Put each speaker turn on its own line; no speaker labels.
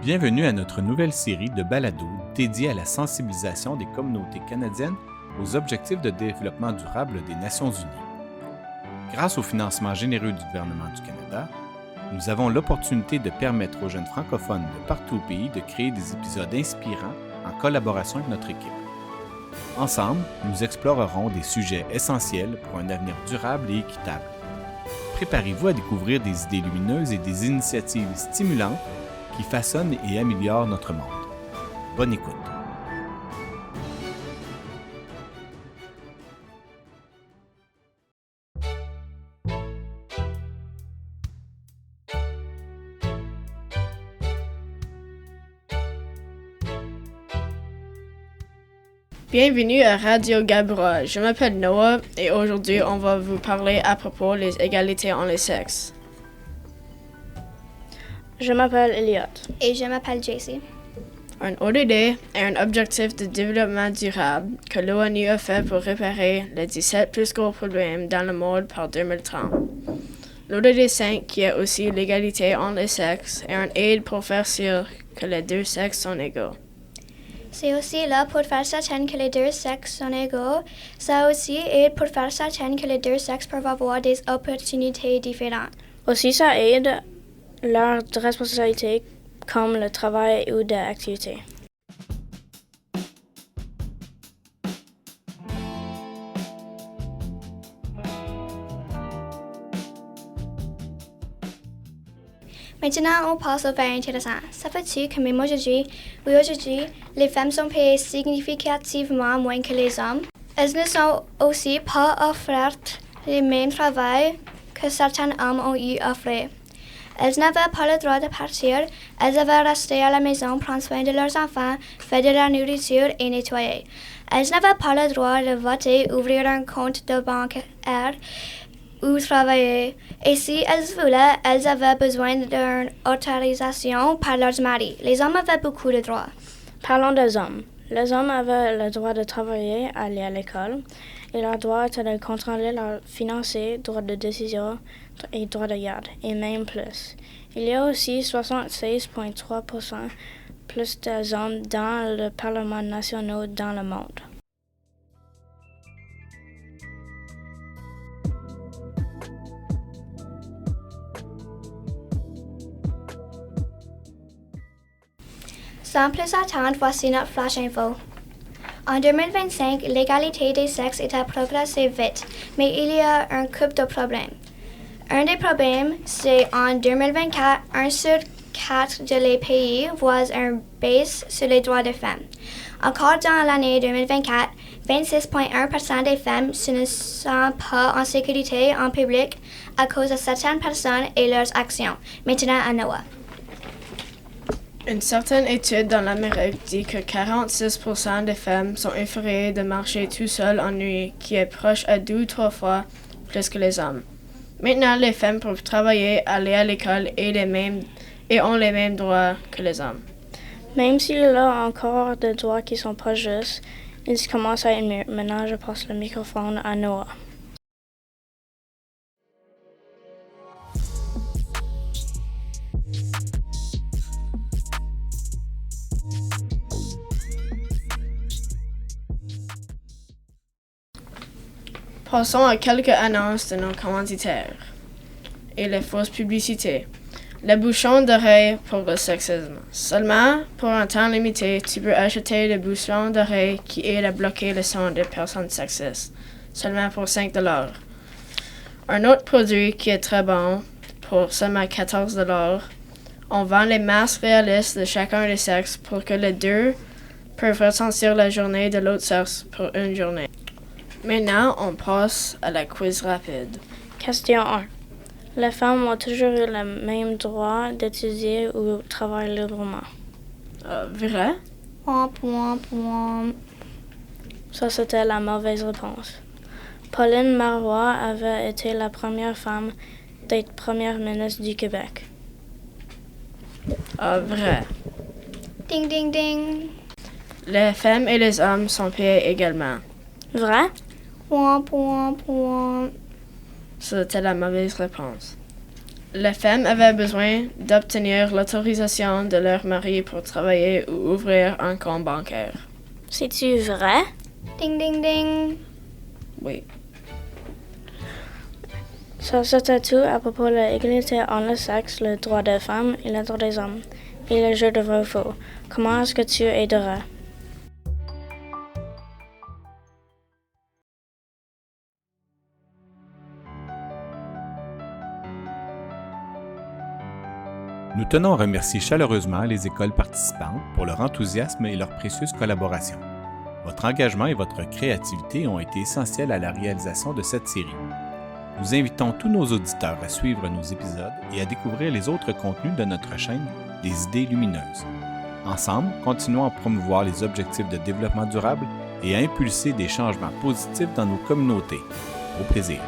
Bienvenue à notre nouvelle série de balados dédiée à la sensibilisation des communautés canadiennes aux objectifs de développement durable des Nations unies. Grâce au financement généreux du gouvernement du Canada, nous avons l'opportunité de permettre aux jeunes francophones de partout au pays de créer des épisodes inspirants en collaboration avec notre équipe. Ensemble, nous explorerons des sujets essentiels pour un avenir durable et équitable. Préparez-vous à découvrir des idées lumineuses et des initiatives stimulantes qui façonnent et améliorent notre monde. Bonne écoute.
Bienvenue à Radio Gabra. Je m'appelle Noah et aujourd'hui on va vous parler à propos des égalités entre les sexes.
Je m'appelle Elliot.
Et je m'appelle JC.
Un ODD est un objectif de développement durable que l'ONU a fait pour réparer les 17 plus gros problèmes dans le monde par 2030. L'ODD 5, qui est aussi l'égalité entre les sexes, est un aide pour faire sûr que les deux sexes sont égaux.
C'est aussi là pour faire certain que les deux sexes sont égaux. Ça aussi aide pour faire certain que les deux sexes peuvent avoir des opportunités différentes.
Aussi, ça aide leurs responsabilités comme le travail ou des activités.
Maintenant, on passe au fait intéressant. Ça fait-tu que même aujourd'hui, les femmes sont payées significativement moins que les hommes? Elles ne sont aussi pas offertes le même travail que certains hommes ont eu offert. Elles n'avaient pas le droit de partir, elles avaient resté à la maison, prendre soin de leurs enfants, faire de la nourriture et nettoyer. Elles n'avaient pas le droit de voter, ouvrir un compte de bancaire ou travailler. Et si elles voulaient, elles avaient besoin d'une autorisation par leurs maris. Les hommes avaient beaucoup de droits.
Parlons des hommes. Les hommes avaient le droit de travailler, aller à l'école, et leur droit était de contrôler leurs finances, droit de décision et droit de garde, et même plus. Il y a aussi 76,3% plus des hommes dans le Parlement national dans le monde.
Sans plus attendre, voici notre flash info. En 2025, l'égalité des sexes était progressée vite, mais il y a un couple de problèmes. Un des problèmes, c'est en 2024, 1 sur 4 de les pays voient une baisse sur les droits des femmes. Encore dans l'année 2024, 26,1% des femmes ne sont pas en sécurité en public à cause de certaines personnes et leurs actions. Maintenant à Noah.
Une certaine étude dans l'Amérique dit que 46% des femmes sont effrayées de marcher tout seules en nuit, qui est proche à 2 ou 3 fois plus que les hommes. Maintenant, les femmes peuvent travailler, aller à l'école et ont les mêmes droits que les hommes.
Même s'il y a encore des droits qui sont pas justes, ils commencent à être mieux. Maintenant, je passe le microphone à Noah.
Passons à quelques annonces de nos commanditaires et les fausses publicités. Les bouchons d'oreilles pour le sexisme. Seulement, pour un temps limité, tu peux acheter des bouchons d'oreilles qui aident à bloquer le son des personnes sexistes. Seulement pour 5$. Un autre produit qui est très bon, pour seulement 14$, on vend les masques réalistes de chacun des sexes pour que les deux peuvent ressentir la journée de l'autre sexe pour une journée. Maintenant, on passe à la quiz rapide.
Question 1. Les femmes ont toujours eu le même droit d'étudier ou travailler librement.
Vrai?
Ça, c'était la mauvaise réponse. Pauline Marois avait été la première femme d'être première ministre du Québec.
Vrai.
Ding, ding, ding.
Les femmes et les hommes sont payés également.
Vrai?
Point.
C'était la mauvaise réponse. Les femmes avaient besoin d'obtenir l'autorisation de leur mari pour travailler ou ouvrir un compte bancaire.
C'est-tu vrai?
Ding, ding, ding.
Oui.
Ça, c'était tout à propos de l'égalité entre les sexes, le droit des femmes et le droit des hommes, et le jeu de vrai ou faux. Comment est-ce que tu aiderais?
Nous tenons à remercier chaleureusement les écoles participantes pour leur enthousiasme et leur précieuse collaboration. Votre engagement et votre créativité ont été essentiels à la réalisation de cette série. Nous invitons tous nos auditeurs à suivre nos épisodes et à découvrir les autres contenus de notre chaîne des idées lumineuses. Ensemble, continuons à promouvoir les objectifs de développement durable et à impulser des changements positifs dans nos communautés. Au plaisir!